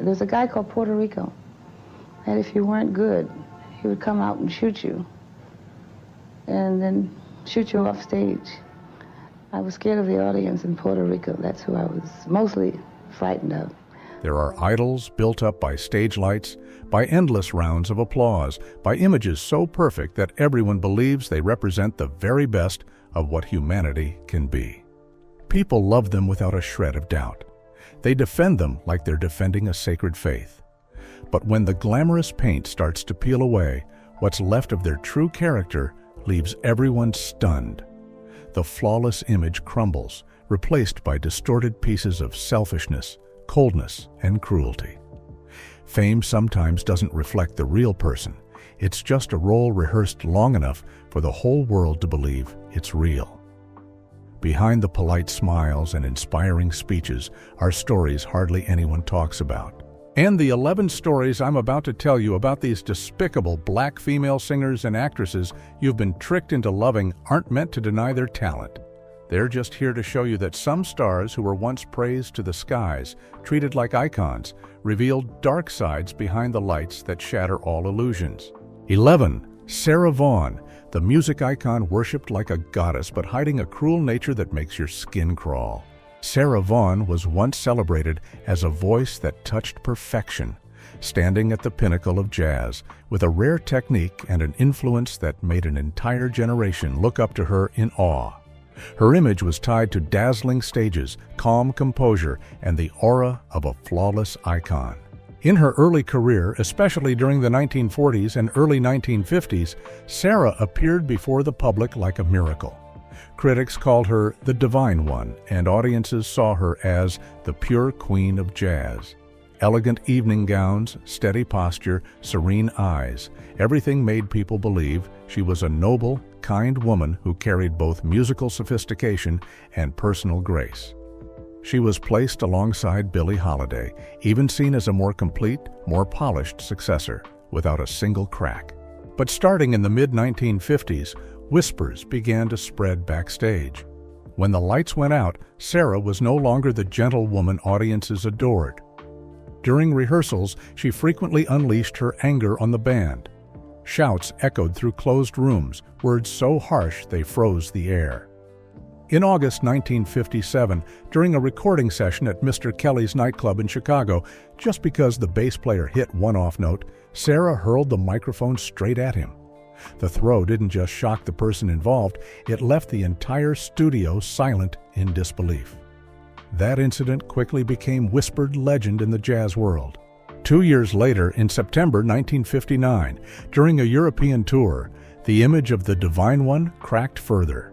There's a guy called Puerto Rico, and if you weren't good, he would come out and shoot you, and then shoot you off stage. I was scared of the audience in Puerto Rico. That's who I was mostly frightened of. There are idols built up by stage lights, by endless rounds of applause, by images so perfect that everyone believes they represent the very best of what humanity can be. People love them without a shred of doubt. They defend them like they're defending a sacred faith. But when the glamorous paint starts to peel away, what's left of their true character leaves everyone stunned. The flawless image crumbles, replaced by distorted pieces of selfishness, coldness, and cruelty. Fame sometimes doesn't reflect the real person. It's just a role rehearsed long enough for the whole world to believe it's real. Behind the polite smiles and inspiring speeches are stories hardly anyone talks about. And the 11 stories I'm about to tell you about these despicable black female singers and actresses you've been tricked into loving aren't meant to deny their talent. They're just here to show you that some stars who were once praised to the skies, treated like icons, revealed dark sides behind the lights that shatter all illusions. 11. Sarah Vaughn, the music icon worshipped like a goddess but hiding a cruel nature that makes your skin crawl. Sarah Vaughn was once celebrated as a voice that touched perfection, standing at the pinnacle of jazz, with a rare technique and an influence that made an entire generation look up to her in awe. Her image was tied to dazzling stages, calm composure, and the aura of a flawless icon. In her early career, especially during the 1940s and early 1950s, Sarah appeared before the public like a miracle. Critics called her the Divine One, and audiences saw her as the pure queen of jazz. Elegant evening gowns, steady posture, serene eyes, everything made people believe she was a noble, kind woman who carried both musical sophistication and personal grace. She was placed alongside Billie Holiday, even seen as a more complete, more polished successor, without a single crack. But starting in the mid-1950s, whispers began to spread backstage. When the lights went out, Sarah was no longer the gentle woman audiences adored. During rehearsals, she frequently unleashed her anger on the band. Shouts echoed through closed rooms, words so harsh they froze the air. In August 1957, during a recording session at Mr. Kelly's nightclub in Chicago, just because the bass player hit one off note, Sarah hurled the microphone straight at him. The throw didn't just shock the person involved, it left the entire studio silent in disbelief. That incident quickly became whispered legend in the jazz world. 2 years later, in September 1959, during a European tour, the image of the Divine One cracked further.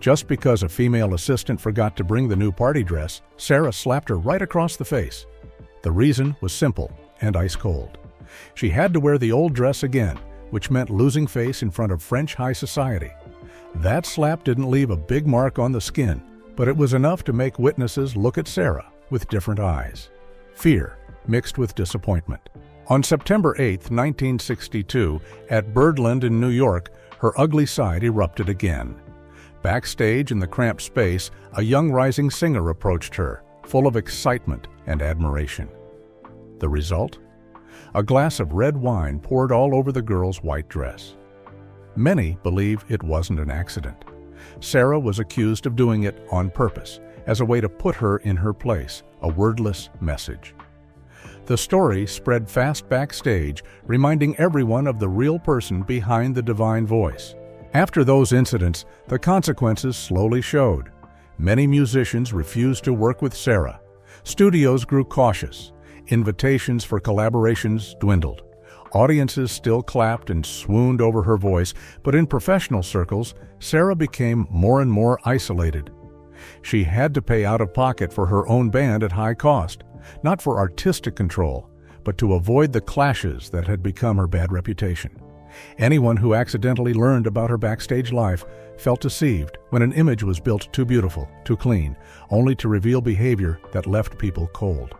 Just because a female assistant forgot to bring the new party dress, Sarah slapped her right across the face. The reason was simple and ice cold. She had to wear the old dress again, which meant losing face in front of French high society. That slap didn't leave a big mark on the skin, but it was enough to make witnesses look at Sarah with different eyes. Fear mixed with disappointment. On September 8, 1962, at Birdland in New York, her ugly side erupted again. Backstage in the cramped space, a young rising singer approached her, full of excitement and admiration. The result? A glass of red wine poured all over the girl's white dress. Many believe it wasn't an accident. Sarah was accused of doing it on purpose, as a way to put her in her place, a wordless message. The story spread fast backstage, reminding everyone of the real person behind the divine voice. After those incidents, the consequences slowly showed. Many musicians refused to work with Sarah. Studios grew cautious. Invitations for collaborations dwindled. Audiences still clapped and swooned over her voice, but in professional circles, Sarah became more and more isolated. She had to pay out of pocket for her own band at high cost, not for artistic control, but to avoid the clashes that had become her bad reputation. Anyone who accidentally learned about her backstage life felt deceived when an image was built too beautiful, too clean, only to reveal behavior that left people cold.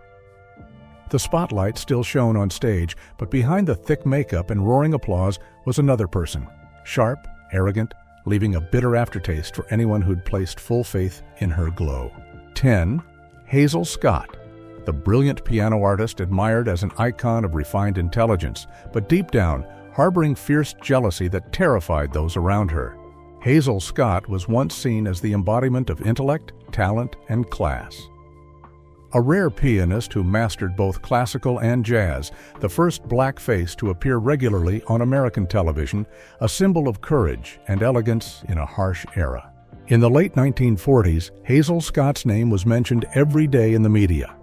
The spotlight still shone on stage, but behind the thick makeup and roaring applause was another person, sharp, arrogant, leaving a bitter aftertaste for anyone who'd placed full faith in her glow. 10. Hazel Scott, the brilliant piano artist admired as an icon of refined intelligence, but deep down, harboring fierce jealousy that terrified those around her. Hazel Scott was once seen as the embodiment of intellect, talent, and class. A rare pianist who mastered both classical and jazz, the first black face to appear regularly on American television, a symbol of courage and elegance in a harsh era. In the late 1940s, Hazel Scott's name was mentioned every day in the media.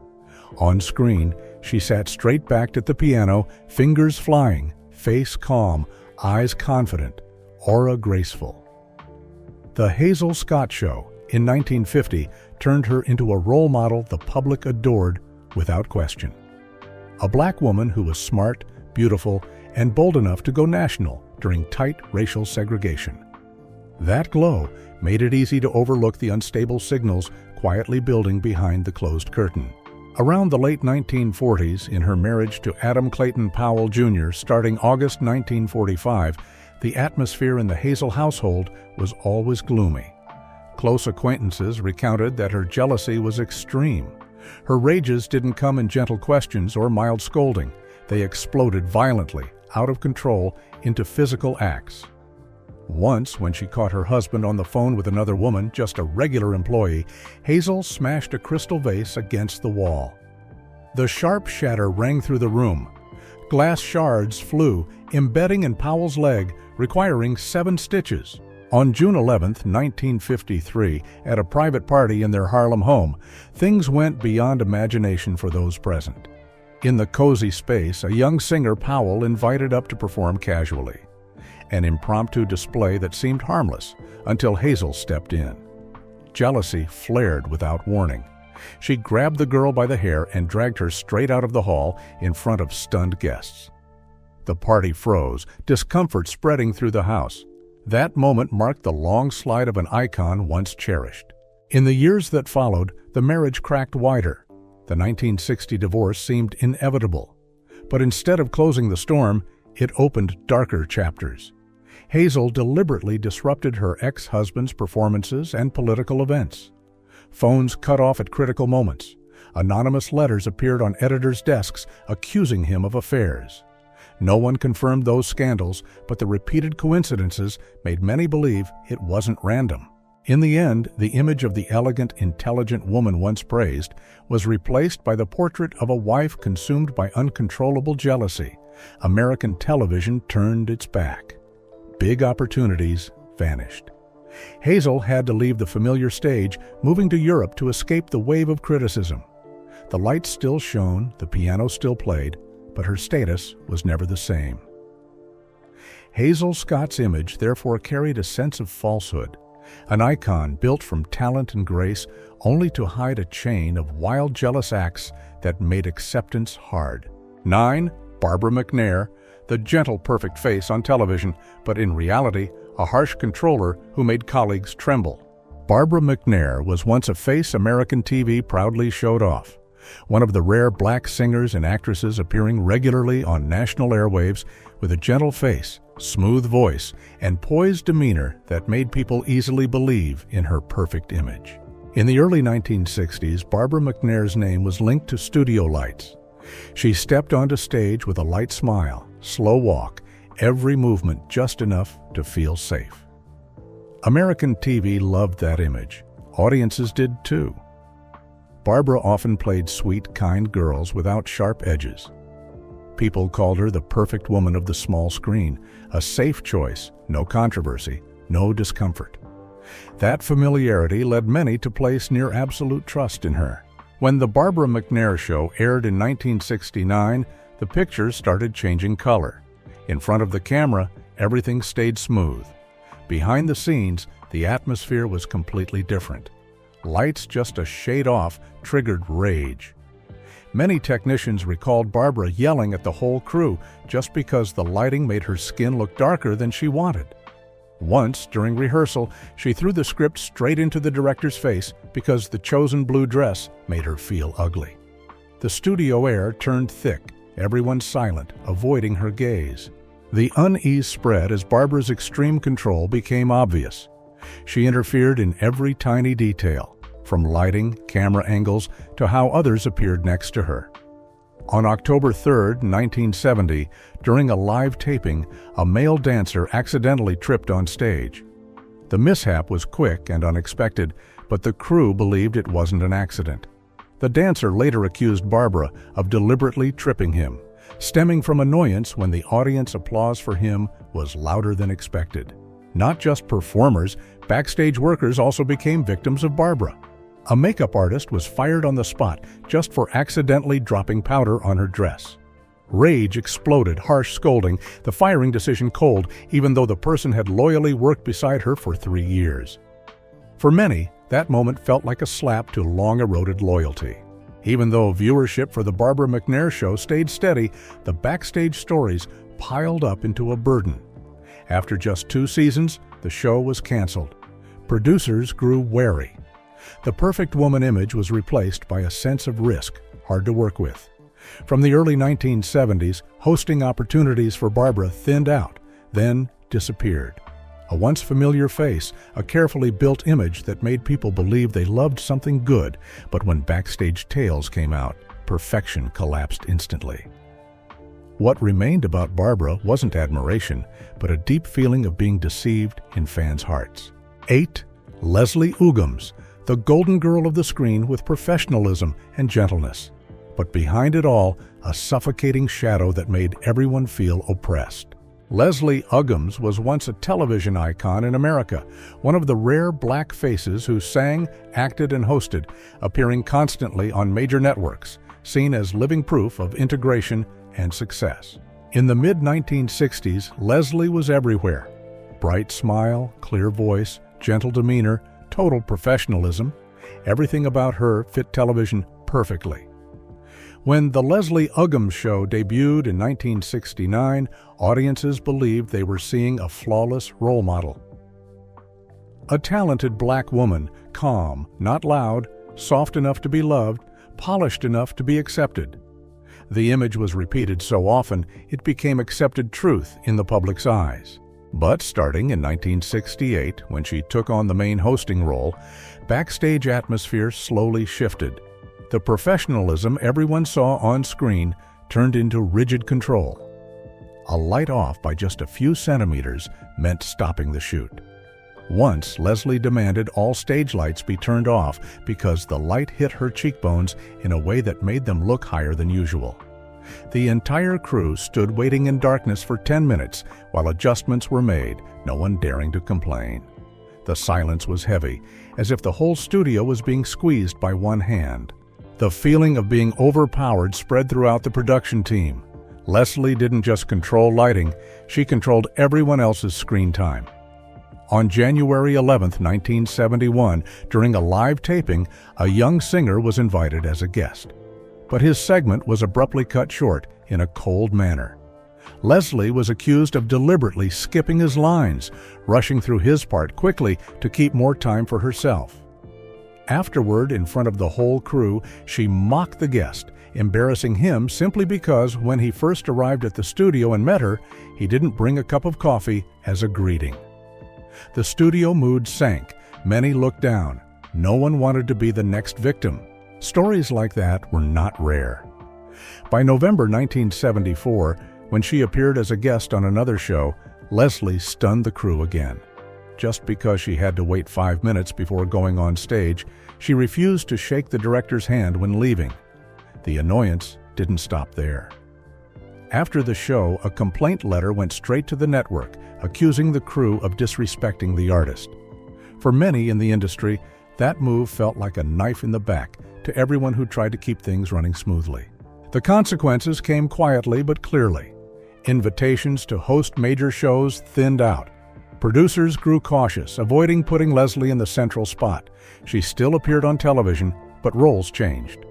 On screen, she sat straight-backed at the piano, fingers flying, face calm, eyes confident, aura graceful. The Hazel Scott Show in 1950 turned her into a role model the public adored without question. A black woman who was smart, beautiful, and bold enough to go national during tight racial segregation. That glow made it easy to overlook the unstable signals quietly building behind the closed curtain. Around the late 1940s, in her marriage to Adam Clayton Powell Jr. starting August 1945, the atmosphere in the Hazel household was always gloomy. Close acquaintances recounted that her jealousy was extreme. Her rages didn't come in gentle questions or mild scolding. They exploded violently, out of control, into physical acts. Once, when she caught her husband on the phone with another woman, just a regular employee, Hazel smashed a crystal vase against the wall. The sharp shatter rang through the room. Glass shards flew, embedding in Powell's leg, requiring 7 stitches. On June 11, 1953, at a private party in their Harlem home, things went beyond imagination for those present. In the cozy space, a young singer Powell invited up to perform casually. An impromptu display that seemed harmless until Hazel stepped in. Jealousy flared without warning. She grabbed the girl by the hair and dragged her straight out of the hall in front of stunned guests. The party froze, discomfort spreading through the house. That moment marked the long slide of an icon once cherished. In the years that followed, the marriage cracked wider. The 1960 divorce seemed inevitable. But instead of closing the storm, it opened darker chapters. Hazel deliberately disrupted her ex-husband's performances and political events. Phones cut off at critical moments. Anonymous letters appeared on editors' desks accusing him of affairs. No one confirmed those scandals, but the repeated coincidences made many believe it wasn't random. In the end, the image of the elegant, intelligent woman once praised was replaced by the portrait of a wife consumed by uncontrollable jealousy. American television turned its back. Big opportunities vanished. Hazel had to leave the familiar stage, moving to Europe to escape the wave of criticism. The lights still shone, the piano still played, but her status was never the same. Hazel Scott's image therefore carried a sense of falsehood, an icon built from talent and grace only to hide a chain of wild jealous acts that made acceptance hard. 9. Barbara McNair, the gentle perfect face on television, but in reality, a harsh controller who made colleagues tremble. Barbara McNair was once a face American TV proudly showed off. One of the rare black singers and actresses appearing regularly on national airwaves with a gentle face, smooth voice, and poised demeanor that made people easily believe in her perfect image. In the early 1960s, Barbara McNair's name was linked to studio lights. She stepped onto stage with a light smile, slow walk, every movement just enough to feel safe. American TV loved that image. Audiences did too. Barbara often played sweet, kind girls without sharp edges. People called her the perfect woman of the small screen, a safe choice, no controversy, no discomfort. That familiarity led many to place near absolute trust in her. When The Barbara McNair Show aired in 1969, the pictures started changing color. In front of the camera, everything stayed smooth. Behind the scenes, the atmosphere was completely different. Lights just a shade off triggered rage. Many technicians recalled Barbara yelling at the whole crew just because the lighting made her skin look darker than she wanted. Once, during rehearsal, she threw the script straight into the director's face because the chosen blue dress made her feel ugly. The studio air turned thick, everyone silent, avoiding her gaze. The unease spread as Barbara's extreme control became obvious. She interfered in every tiny detail, from lighting, camera angles, to how others appeared next to her. On October 3, 1970, during a live taping, a male dancer accidentally tripped on stage. The mishap was quick and unexpected, but the crew believed it wasn't an accident. The dancer later accused Barbara of deliberately tripping him, stemming from annoyance when the audience applause for him was louder than expected. Not just performers, backstage workers also became victims of Barbara. A makeup artist was fired on the spot just for accidentally dropping powder on her dress. Rage exploded, harsh scolding, the firing decision cold, even though the person had loyally worked beside her for 3 years. For many, that moment felt like a slap to long-eroded loyalty. Even though viewership for the Barbara McNair show stayed steady, the backstage stories piled up into a burden. After just 2 seasons, the show was canceled. Producers grew wary. The perfect woman image was replaced by a sense of risk, hard to work with. From the early 1970s, hosting opportunities for Barbara thinned out, then disappeared. A once familiar face, a carefully built image that made people believe they loved something good, but when backstage tales came out, perfection collapsed instantly. What remained about Barbara wasn't admiration, but a deep feeling of being deceived in fans' hearts. 8. Leslie Uggams, the golden girl of the screen with professionalism and gentleness. But behind it all, a suffocating shadow that made everyone feel oppressed. Leslie Uggams was once a television icon in America, one of the rare black faces who sang, acted, and hosted, appearing constantly on major networks, seen as living proof of integration and success. In the mid-1960s, Leslie was everywhere. Bright smile, clear voice, gentle demeanor, total professionalism. Everything about her fit television perfectly. When The Leslie Uggams Show debuted in 1969, audiences believed they were seeing a flawless role model. A talented black woman, calm, not loud, soft enough to be loved, polished enough to be accepted. The image was repeated so often, it became accepted truth in the public's eyes. But starting in 1968, when she took on the main hosting role, backstage atmosphere slowly shifted. The professionalism everyone saw on screen turned into rigid control. A light off by just a few centimeters meant stopping the shoot. Once, Leslie demanded all stage lights be turned off because the light hit her cheekbones in a way that made them look higher than usual. The entire crew stood waiting in darkness for 10 minutes while adjustments were made, no one daring to complain. The silence was heavy, as if the whole studio was being squeezed by one hand. The feeling of being overpowered spread throughout the production team. Leslie didn't just control lighting, she controlled everyone else's screen time. On January 11, 1971, during a live taping, a young singer was invited as a guest. But his segment was abruptly cut short in a cold manner. Leslie was accused of deliberately skipping his lines, rushing through his part quickly to keep more time for herself. Afterward, in front of the whole crew, she mocked the guest, embarrassing him simply because when he first arrived at the studio and met her, he didn't bring a cup of coffee as a greeting. The studio mood sank. Many looked down. No one wanted to be the next victim. Stories like that were not rare. By November 1974, when she appeared as a guest on another show, Leslie stunned the crew again. Just because she had to wait 5 minutes before going on stage, she refused to shake the director's hand when leaving. The annoyance didn't stop there. After the show, a complaint letter went straight to the network, accusing the crew of disrespecting the artist. For many in the industry, that move felt like a knife in the back to everyone who tried to keep things running smoothly. The consequences came quietly but clearly. Invitations to host major shows thinned out. Producers grew cautious, avoiding putting Leslie in the central spot. She still appeared on television, but roles changed.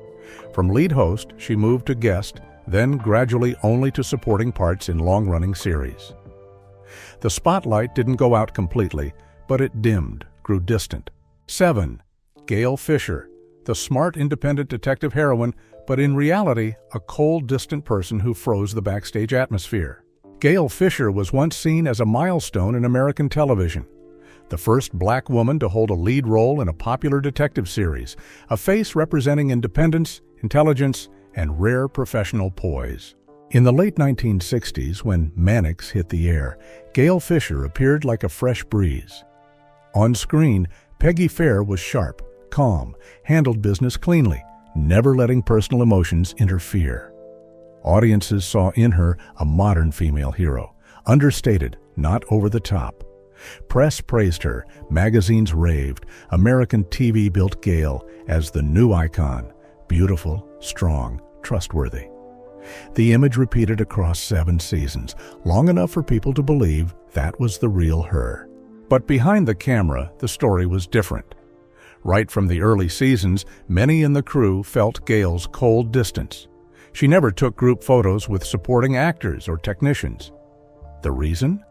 From lead host, she moved to guest, then gradually only to supporting parts in long-running series. The spotlight didn't go out completely, but it dimmed, grew distant. 7. Gail Fischer, the smart, independent detective heroine, but in reality, a cold, distant person who froze the backstage atmosphere. Gail Fischer was once seen as a milestone in American television. the first black woman to hold a lead role in a popular detective series, a face representing independence, intelligence, and rare professional poise. In the late 1960s, when Mannix hit the air, Gail Fischer appeared like a fresh breeze. On screen, Peggy Fair was sharp, calm, handled business cleanly, never letting personal emotions interfere. Audiences saw in her a modern female hero, understated, not over the top. Press praised her, magazines raved, American TV built Gail as the new icon, beautiful, strong, trustworthy. The image repeated across 7 seasons, long enough for people to believe that was the real her. But behind the camera, the story was different. Right from the early seasons, many in the crew felt Gail's cold distance. She never took group photos with supporting actors or technicians. The reason?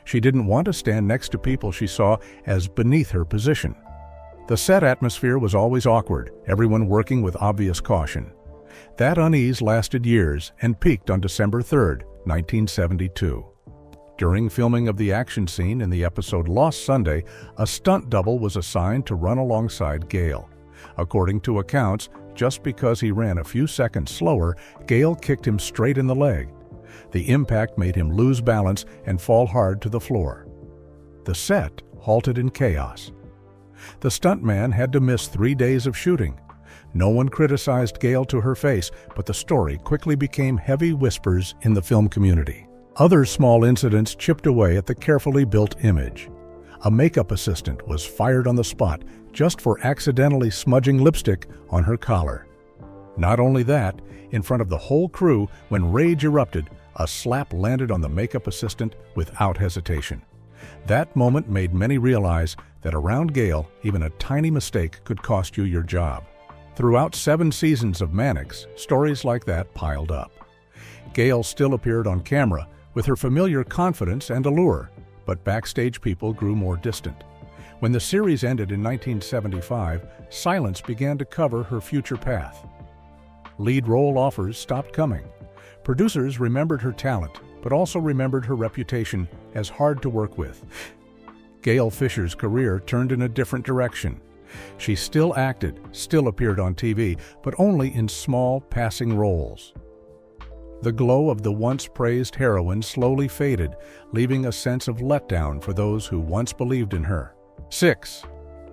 She didn't want to stand next to people she saw as beneath her position. The set atmosphere was always awkward, everyone working with obvious caution. That unease lasted years and peaked on December 3, 1972. During filming of the action scene in the episode Lost Sunday, a stunt double was assigned to run alongside Gail. According to accounts, just because he ran a few seconds slower, Gail kicked him straight in the leg. The impact made him lose balance and fall hard to the floor. The set halted in chaos. The stuntman had to miss 3 days of shooting. No one criticized Gail to her face, but the story quickly became heavy whispers in the film community. Other small incidents chipped away at the carefully built image. A makeup assistant was fired on the spot just for accidentally smudging lipstick on her collar. Not only that, in front of the whole crew, when rage erupted, a slap landed on the makeup assistant without hesitation. That moment made many realize that around Gail, even a tiny mistake could cost you your job. Throughout 7 seasons of Mannix, stories like that piled up. Gail still appeared on camera with her familiar confidence and allure, but backstage people grew more distant. When the series ended in 1975, silence began to cover her future path. Lead role offers stopped coming. Producers remembered her talent, but also remembered her reputation as hard to work with. Gail Fischer's career turned in a different direction. She still acted, still appeared on TV, but only in small, passing roles. The glow of the once praised heroine slowly faded, leaving a sense of letdown for those who once believed in her. 6.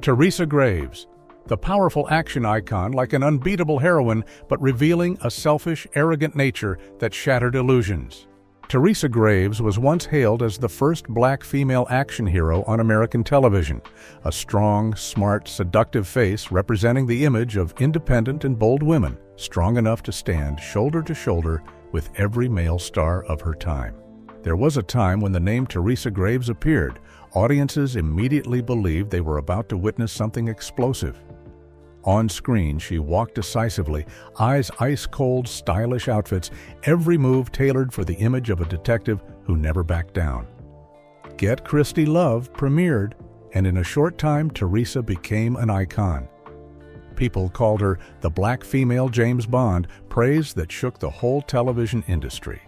Teresa Graves, the powerful action icon like an unbeatable heroine, but revealing a selfish, arrogant nature that shattered illusions. Teresa Graves was once hailed as the first black female action hero on American television, a strong, smart, seductive face representing the image of independent and bold women, strong enough to stand shoulder to shoulder with every male star of her time. There was a time when the name Teresa Graves appeared, audiences immediately believed they were about to witness something explosive. On screen, she walked decisively, eyes ice-cold, stylish outfits, every move tailored for the image of a detective who never backed down. Get Christie Love premiered, and in a short time, Teresa became an icon. People called her the black female James Bond, praise that shook the whole television industry.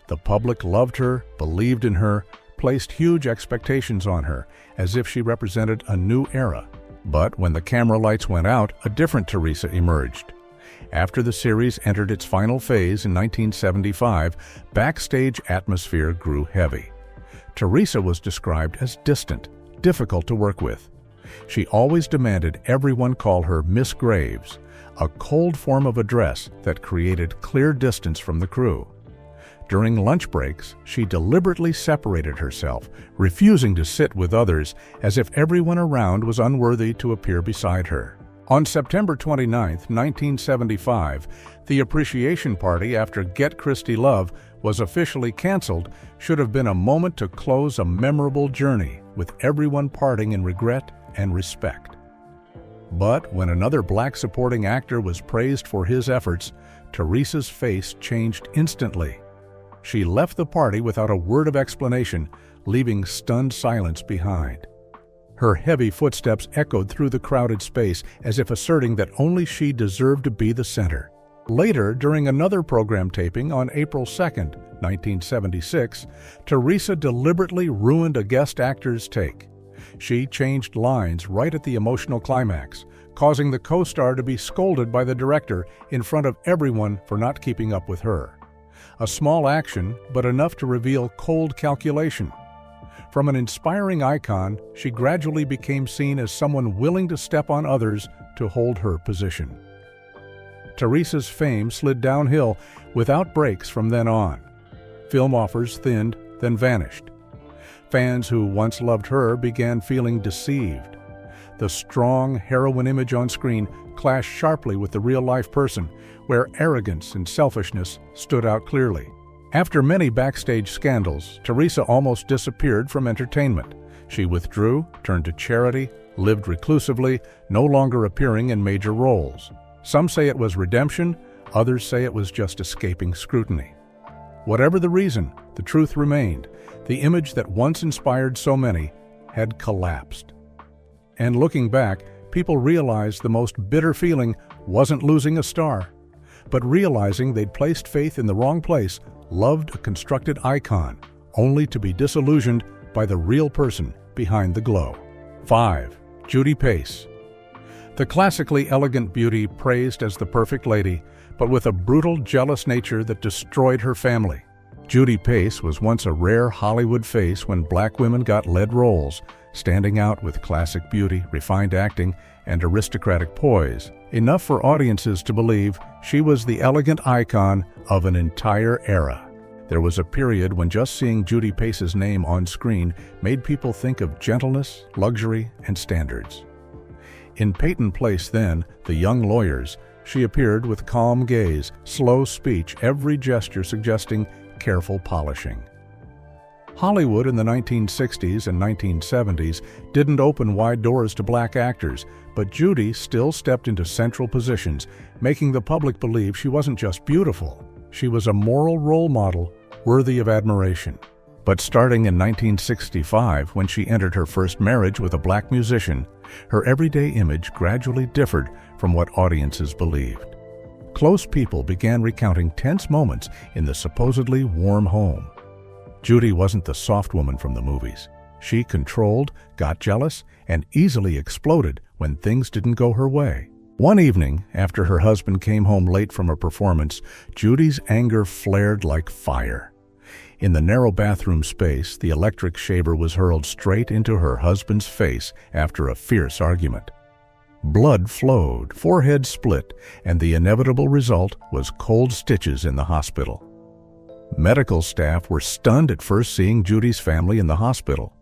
The public loved her, believed in her, placed huge expectations on her, as if she represented a new era. But when the camera lights went out, a different Teresa emerged. After the series entered its final phase in 1975, backstage atmosphere grew heavy. Teresa was described as distant, difficult to work with. She always demanded everyone call her Miss Graves, a cold form of address that created clear distance from the crew. During lunch breaks, she deliberately separated herself, refusing to sit with others as if everyone around was unworthy to appear beside her. On September 29, 1975, the appreciation party after Get Christie Love was officially canceled should have been a moment to close a memorable journey, with everyone parting in regret and respect. But when another black supporting actor was praised for his efforts, Teresa's face changed instantly. She left the party without a word of explanation, leaving stunned silence behind. Her heavy footsteps echoed through the crowded space as if asserting that only she deserved to be the center. Later, during another program taping on April 2, 1976, Teresa deliberately ruined a guest actor's take. She changed lines right at the emotional climax, causing the co-star to be scolded by the director in front of everyone for not keeping up with her. A small action, but enough to reveal cold calculation. From an inspiring icon, she gradually became seen as someone willing to step on others to hold her position. Teresa's fame slid downhill without breaks from then on. Film offers thinned, then vanished. Fans who once loved her began feeling deceived. The strong heroine image on screen clashed sharply with the real-life person, where arrogance and selfishness stood out clearly. After many backstage scandals, Teresa almost disappeared from entertainment. She withdrew, turned to charity, lived reclusively, no longer appearing in major roles. Some say it was redemption, others say it was just escaping scrutiny. Whatever the reason, the truth remained. The image that once inspired so many had collapsed. And looking back, people realized the most bitter feeling wasn't losing a star, but realizing they'd placed faith in the wrong place, loved a constructed icon, only to be disillusioned by the real person behind the glow. 5. Judy Pace. The classically elegant beauty praised as the perfect lady, but with a brutal, jealous nature that destroyed her family. Judy Pace was once a rare Hollywood face when black women got lead roles, standing out with classic beauty, refined acting, and aristocratic poise, enough for audiences to believe she was the elegant icon of an entire era. There was a period when just seeing Judy Pace's name on screen made people think of gentleness, luxury, and standards. In Peyton Place then, The Young Lawyers, she appeared with calm gaze, slow speech, every gesture suggesting careful polishing. Hollywood in the 1960s and 1970s didn't open wide doors to black actors, but Judy still stepped into central positions, making the public believe she wasn't just beautiful. She was a moral role model worthy of admiration. But starting in 1965, when she entered her first marriage with a black musician, her everyday image gradually differed from what audiences believed. Close people began recounting tense moments in the supposedly warm home. Judy wasn't the soft woman from the movies. She controlled, got jealous, and easily exploded when things didn't go her way. One evening, after her husband came home late from a performance, Judy's anger flared like fire. In the narrow bathroom space, the electric shaver was hurled straight into her husband's face after a fierce argument. Blood flowed, forehead split, and the inevitable result was cold stitches in the hospital. Medical staff were stunned at first seeing Judy's family in the hospital.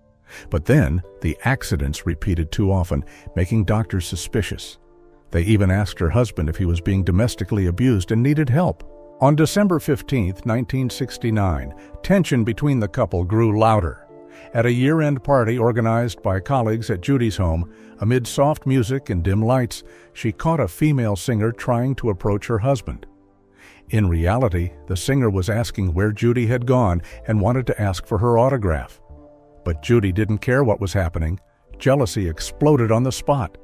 But then, the accidents repeated too often, making doctors suspicious. They even asked her husband if he was being domestically abused and needed help. On December 15, 1969, tension between the couple grew louder. At a year-end party organized by colleagues at Judy's home, amid soft music and dim lights, she caught a female singer trying to approach her husband. In reality, the singer was asking where Judy had gone and wanted to ask for her autograph. But Judy didn't care what was happening. Jealousy exploded on the spot.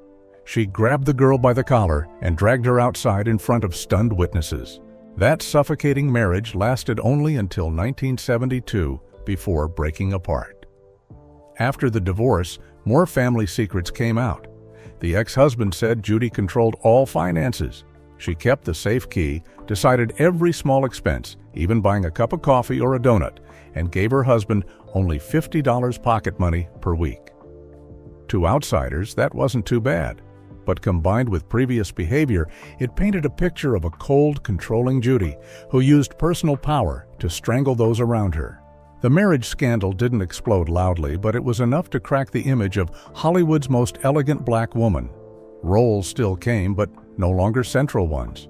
She grabbed the girl by the collar and dragged her outside in front of stunned witnesses. That suffocating marriage lasted only until 1972 before breaking apart. After the divorce, more family secrets came out. The ex-husband said Judy controlled all finances. She kept the safe key, decided every small expense, even buying a cup of coffee or a donut, and gave her husband only $50 pocket money per week. To outsiders, that wasn't too bad. But combined with previous behavior, it painted a picture of a cold, controlling Judy who used personal power to strangle those around her. The marriage scandal didn't explode loudly, but it was enough to crack the image of Hollywood's most elegant black woman. Roles still came, but no longer central ones.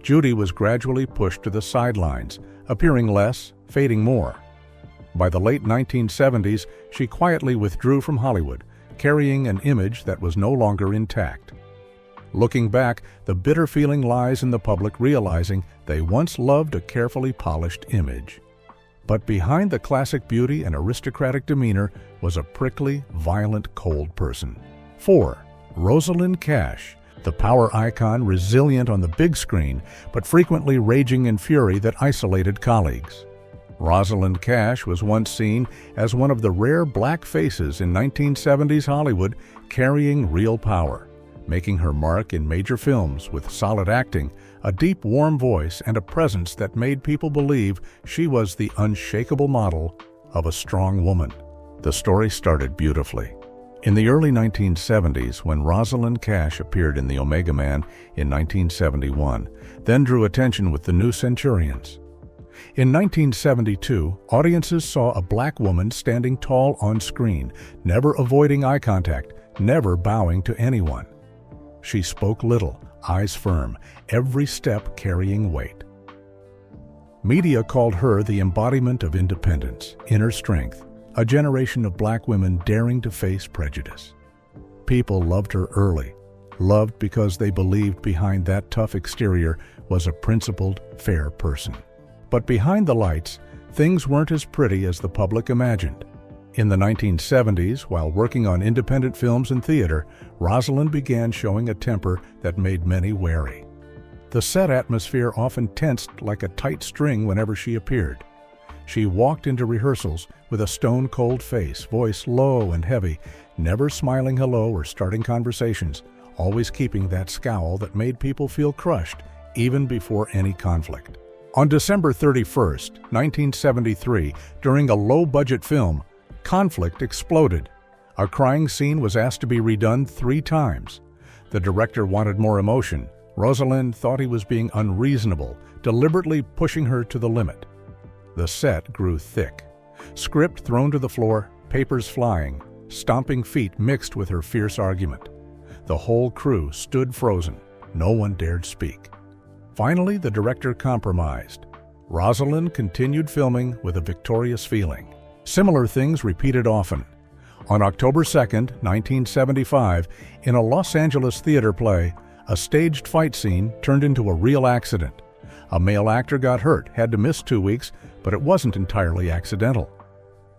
Judy was gradually pushed to the sidelines, appearing less, fading more. By the late 1970s, she quietly withdrew from Hollywood, carrying an image that was no longer intact. Looking back, the bitter feeling lies in the public realizing they once loved a carefully polished image. But behind the classic beauty and aristocratic demeanor was a prickly, violent, cold person. 4. Rosalyn Cash, the power icon resilient on the big screen, but frequently raging in fury that isolated colleagues. Rosalyn Cash was once seen as one of the rare black faces in 1970s Hollywood carrying real power, making her mark in major films with solid acting, a deep, warm voice, and a presence that made people believe she was the unshakable model of a strong woman. The story started beautifully. In the early 1970s, when Rosalyn Cash appeared in The Omega Man in 1971, then drew attention with The New Centurions. In 1972, audiences saw a black woman standing tall on screen, never avoiding eye contact, never bowing to anyone. She spoke little, eyes firm, every step carrying weight. Media called her the embodiment of independence, inner strength, a generation of black women daring to face prejudice. People loved her early, loved because they believed behind that tough exterior was a principled, fair person. But behind the lights, things weren't as pretty as the public imagined. In the 1970s, while working on independent films and theater, Rosalyn began showing a temper that made many wary. The set atmosphere often tensed like a tight string whenever she appeared. She walked into rehearsals with a stone-cold face, voice low and heavy, never smiling hello or starting conversations, always keeping that scowl that made people feel crushed even before any conflict. On December 31st, 1973, during a low-budget film, conflict exploded. A crying scene was asked to be redone 3 times. The director wanted more emotion. Rosalyn thought he was being unreasonable, deliberately pushing her to the limit. The set grew thick. Script thrown to the floor, papers flying, stomping feet mixed with her fierce argument. The whole crew stood frozen. No one dared speak. Finally, the director compromised. Rosalyn continued filming with a victorious feeling. Similar things repeated often. On October 2, 1975, in a Los Angeles theater play, a staged fight scene turned into a real accident. A male actor got hurt, had to miss 2 weeks, but it wasn't entirely accidental.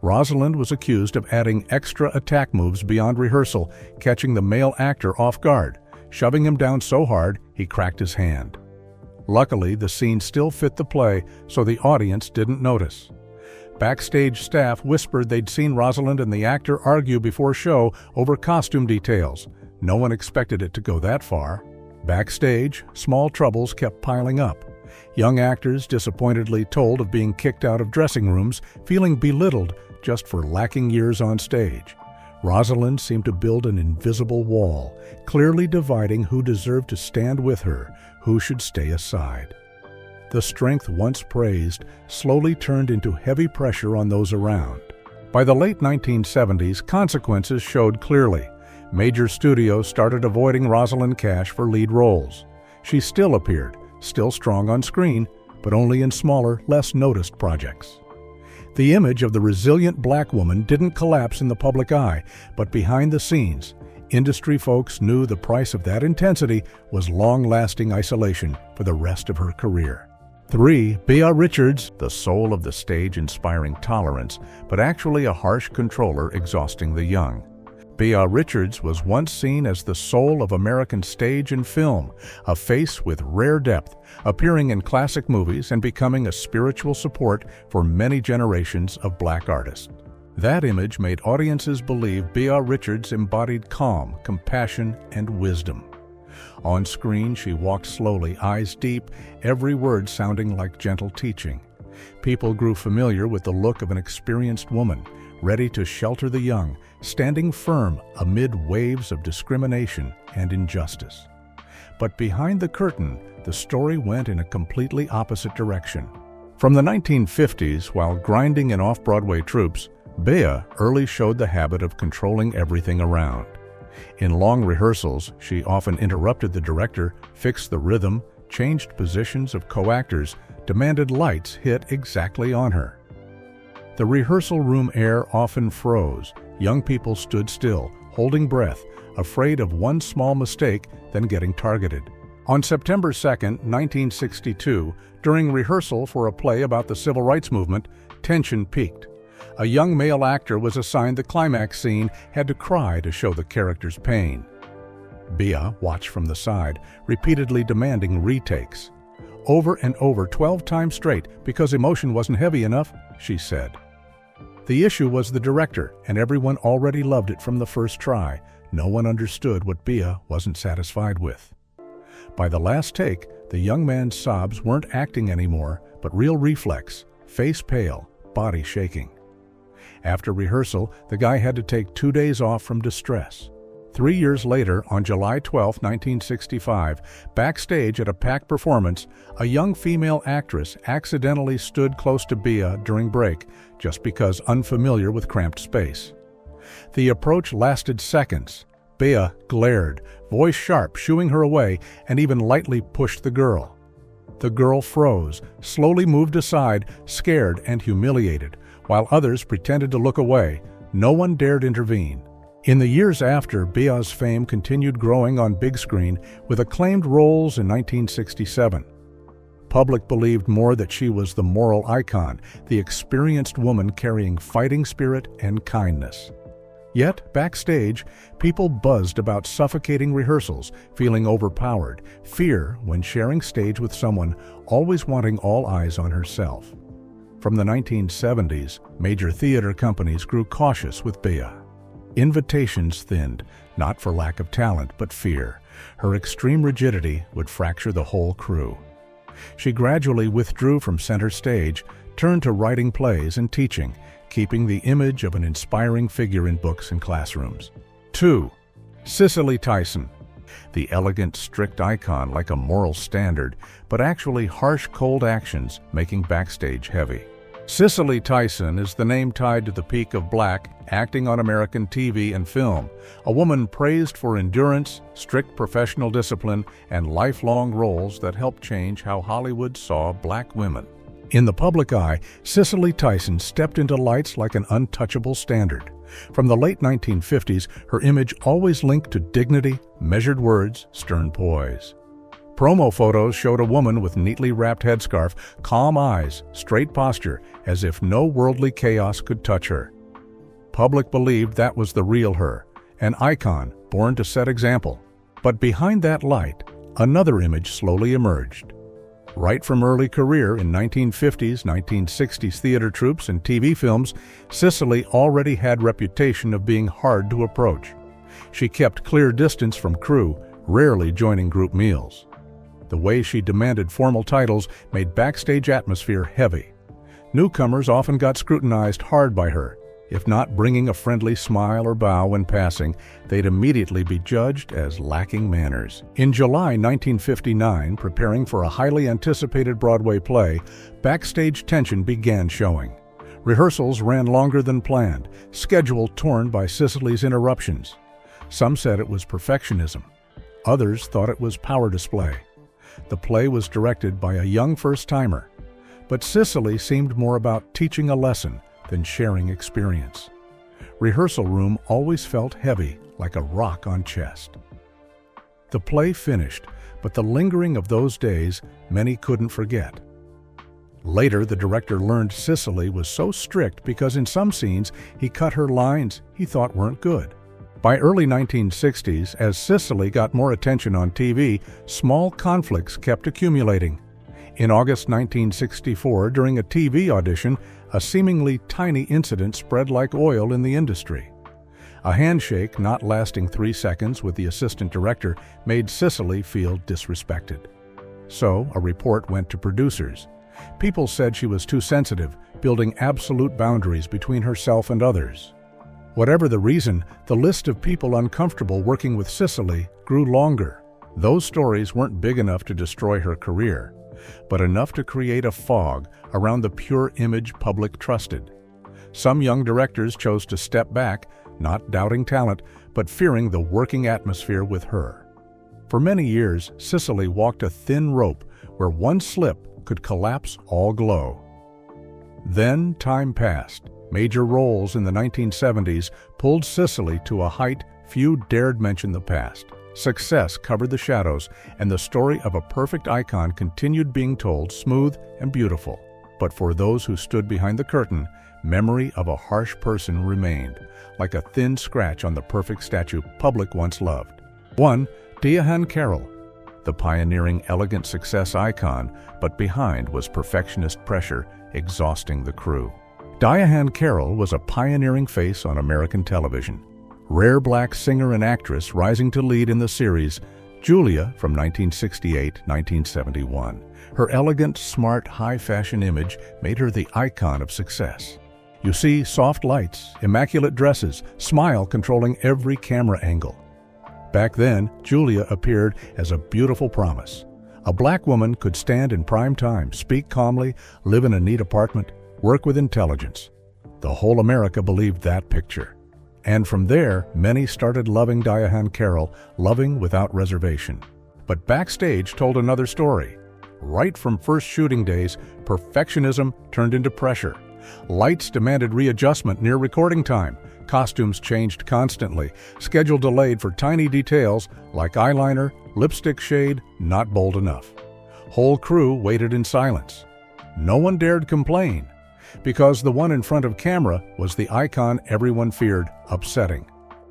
Rosalyn was accused of adding extra attack moves beyond rehearsal, catching the male actor off guard, shoving him down so hard he cracked his hand. Luckily, the scene still fit the play, so the audience didn't notice. Backstage staff whispered they'd seen Rosalyn and the actor argue before show over costume details. No one expected it to go that far. Backstage, small troubles kept piling up. Young actors disappointedly told of being kicked out of dressing rooms, feeling belittled just for lacking years on stage. Rosalyn seemed to build an invisible wall, clearly dividing who deserved to stand with her, who should stay aside. The strength once praised slowly turned into heavy pressure on those around. By the late 1970s, consequences showed clearly. Major studios started avoiding Rosalyn Cash for lead roles. She still appeared, still strong on screen, but only in smaller, less noticed projects. The image of the resilient black woman didn't collapse in the public eye, but behind the scenes, industry folks knew the price of that intensity was long-lasting isolation for the rest of her career. 3. Beah Richards, the soul of the stage inspiring tolerance, but actually a harsh controller exhausting the young. Beah Richards was once seen as the soul of American stage and film, a face with rare depth, appearing in classic movies and becoming a spiritual support for many generations of black artists. That image made audiences believe Beah Richards embodied calm, compassion, and wisdom. On screen, she walked slowly, eyes deep, every word sounding like gentle teaching. People grew familiar with the look of an experienced woman, ready to shelter the young, standing firm amid waves of discrimination and injustice. But behind the curtain, the story went in a completely opposite direction. From the 1950s, while grinding in off-Broadway troupes, Beah early showed the habit of controlling everything around. In long rehearsals, she often interrupted the director, fixed the rhythm, changed positions of co-actors, demanded lights hit exactly on her. The rehearsal room air often froze. Young people stood still, holding breath, afraid of one small mistake, then getting targeted. On September 2, 1962, during rehearsal for a play about the civil rights movement, tension peaked. A young male actor was assigned the climax scene, had to cry to show the character's pain. Beah watched from the side, repeatedly demanding retakes. over and over 12 times straight because emotion wasn't heavy enough, she said. The issue was the director, and everyone already loved it from the first try. No one understood what Beah wasn't satisfied with. By the last take, the young man's sobs weren't acting anymore, but real reflex, face pale, body shaking. After rehearsal, the guy had to take 2 days off from distress. 3 years later, on July 12, 1965, backstage at a packed performance, a young female actress accidentally stood close to Beah during break, just because unfamiliar with cramped space. The approach lasted seconds. Beah glared, voice sharp, shooing her away, and even lightly pushed the girl. The girl froze, slowly moved aside, scared and humiliated, while others pretended to look away. No one dared intervene. In the years after, Beah's fame continued growing on big screen with acclaimed roles in 1967. Public believed more that she was the moral icon, the experienced woman carrying fighting spirit and kindness. Yet, backstage, people buzzed about suffocating rehearsals, feeling overpowered, fear when sharing stage with someone, always wanting all eyes on herself. From the 1970s, major theater companies grew cautious with Beah. Invitations thinned, not for lack of talent, but fear. Her extreme rigidity would fracture the whole crew. She gradually withdrew from center stage, turned to writing plays and teaching, keeping the image of an inspiring figure in books and classrooms. 2. Cicely Tyson. The elegant, strict icon like a moral standard, but actually harsh, cold actions making backstage heavy. Cicely Tyson is the name tied to the peak of black acting on American TV and film, a woman praised for endurance, strict professional discipline, and lifelong roles that helped change how Hollywood saw black women. In the public eye, Cicely Tyson stepped into lights like an untouchable standard. From the late 1950s, her image always linked to dignity, measured words, stern poise. Promo photos showed a woman with neatly wrapped headscarf, calm eyes, straight posture, as if no worldly chaos could touch her. Public believed that was the real her, an icon born to set example. But behind that light, another image slowly emerged. Right from early career in 1950s, 1960s theater troupes and TV films, Cicely already had reputation of being hard to approach. She kept clear distance from crew, rarely joining group meals. The way she demanded formal titles made backstage atmosphere heavy. Newcomers often got scrutinized hard by her. If not bringing a friendly smile or bow when passing, they'd immediately be judged as lacking manners. In July 1959, preparing for a highly anticipated Broadway play, backstage tension began showing. Rehearsals ran longer than planned, schedule torn by Cicely's interruptions. Some said it was perfectionism. Others thought it was power display. The play was directed by a young first-timer, but Cicely seemed more about teaching a lesson than sharing experience. Rehearsal room always felt heavy, like a rock on chest. The play finished, but the lingering of those days many couldn't forget. Later, the director learned Cicely was so strict because in some scenes he cut her lines he thought weren't good. By early 1960s, as Cicely got more attention on TV, small conflicts kept accumulating. In August 1964, during a TV audition, a seemingly tiny incident spread like oil in the industry. A handshake not lasting 3 seconds with the assistant director made Cicely feel disrespected. So, a report went to producers. People said she was too sensitive, building absolute boundaries between herself and others. Whatever the reason, the list of people uncomfortable working with Cicely grew longer. Those stories weren't big enough to destroy her career, but enough to create a fog around the pure image public trusted. Some young directors chose to step back, not doubting talent, but fearing the working atmosphere with her. For many years, Cicely walked a thin rope where one slip could collapse all glow. Then time passed. Major roles in the 1970s pulled Cicely to a height few dared mention the past. Success covered the shadows, and the story of a perfect icon continued being told smooth and beautiful. But for those who stood behind the curtain, memory of a harsh person remained, like a thin scratch on the perfect statue public once loved. 1. Diahann Carroll. the pioneering elegant success icon, but behind was perfectionist pressure exhausting the crew. Diahann Carroll was a pioneering face on American television. Rare black singer and actress rising to lead in the series Julia from 1968-1971. Her elegant, smart, high-fashion image made her the icon of success. You see soft lights, immaculate dresses, smile controlling every camera angle. Back then, Julia appeared as a beautiful promise. A black woman could stand in prime time, speak calmly, live in a neat apartment, work with intelligence. The whole America believed that picture. And from there, many started loving Diahann Carroll, loving without reservation. But Backstage told another story. Right from first shooting days, perfectionism turned into pressure. Lights demanded readjustment near recording time. Costumes changed constantly. Schedule delayed for tiny details like eyeliner, lipstick shade, not bold enough. Whole crew waited in silence. No one dared complain, because the one in front of camera was the icon everyone feared upsetting.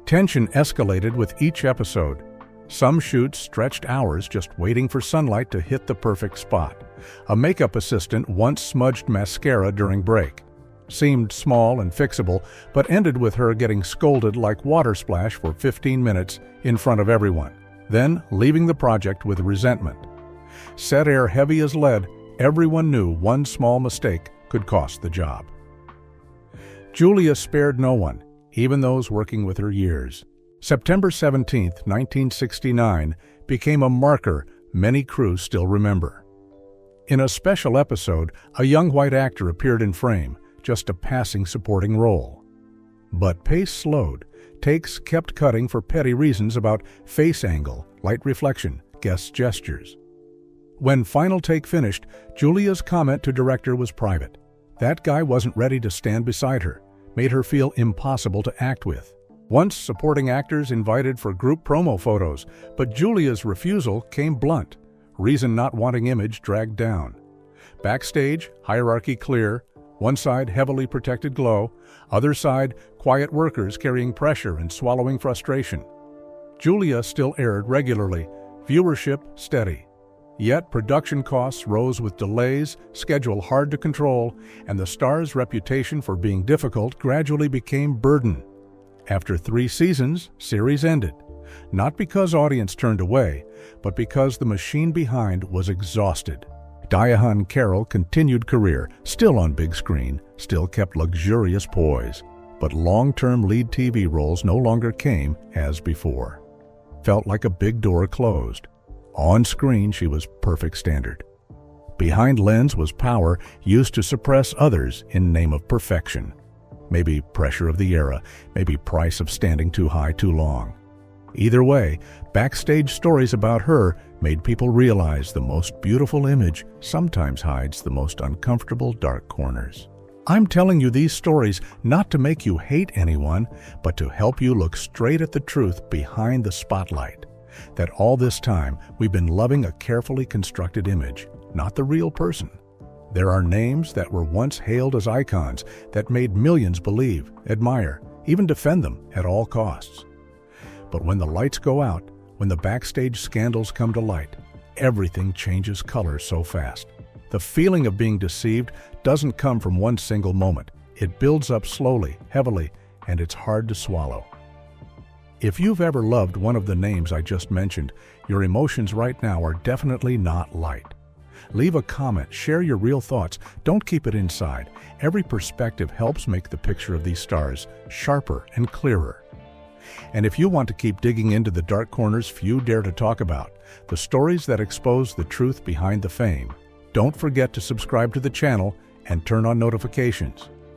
Tension escalated with each episode. Some shoots stretched hours just waiting for sunlight to hit the perfect spot. A makeup assistant once smudged mascara during break. Seemed small and fixable, but ended with her getting scolded like water splash for 15 minutes in front of everyone, then leaving the project with resentment. Set air heavy as lead, everyone knew one small mistake could cost the job. Julia spared no one, even those working with her years. September 17, 1969, became a marker many crews still remember. In a special episode, a young white actor appeared in frame, just a passing supporting role. But pace slowed. Takes kept cutting for petty reasons about face angle, light reflection, guest gestures. When final take finished, Julia's comment to director was private. That guy wasn't ready to stand beside her, made her feel impossible to act with. Once supporting actors invited for group promo photos, but Julia's refusal came blunt. Reason not wanting image dragged down. Backstage, hierarchy clear. One side heavily protected glow, other side quiet workers carrying pressure and swallowing frustration. Julia still aired regularly, viewership steady. Yet production costs rose with delays, schedule hard to control, and the star's reputation for being difficult gradually became burden. After 3 seasons, series ended. Not because audience turned away, but because the machine behind was exhausted. Diahann Carroll continued career, still on big screen, still kept luxurious poise. But long-term lead TV roles no longer came as before. Felt like a big door closed. On screen, she was perfect standard. Behind lens was power used to suppress others in name of perfection. Maybe pressure of the era, maybe price of standing too high too long. Either way, backstage stories about her made people realize the most beautiful image sometimes hides the most uncomfortable dark corners. I'm telling you these stories not to make you hate anyone, but to help you look straight at the truth behind the spotlight. That all this time we've been loving a carefully constructed image, not the real person. There are names that were once hailed as icons that made millions believe, admire, even defend them at all costs. But when the lights go out, when the backstage scandals come to light, everything changes color so fast. The feeling of being deceived doesn't come from one single moment. It builds up slowly, heavily, and it's hard to swallow. If you've ever loved one of the names I just mentioned, your emotions right now are definitely not light. Leave a comment, share your real thoughts. Don't keep it inside. Every perspective helps make the picture of these stars sharper and clearer. And if you want to keep digging into the dark corners few dare to talk about, the stories that expose the truth behind the fame, don't forget to subscribe to the channel and turn on notifications.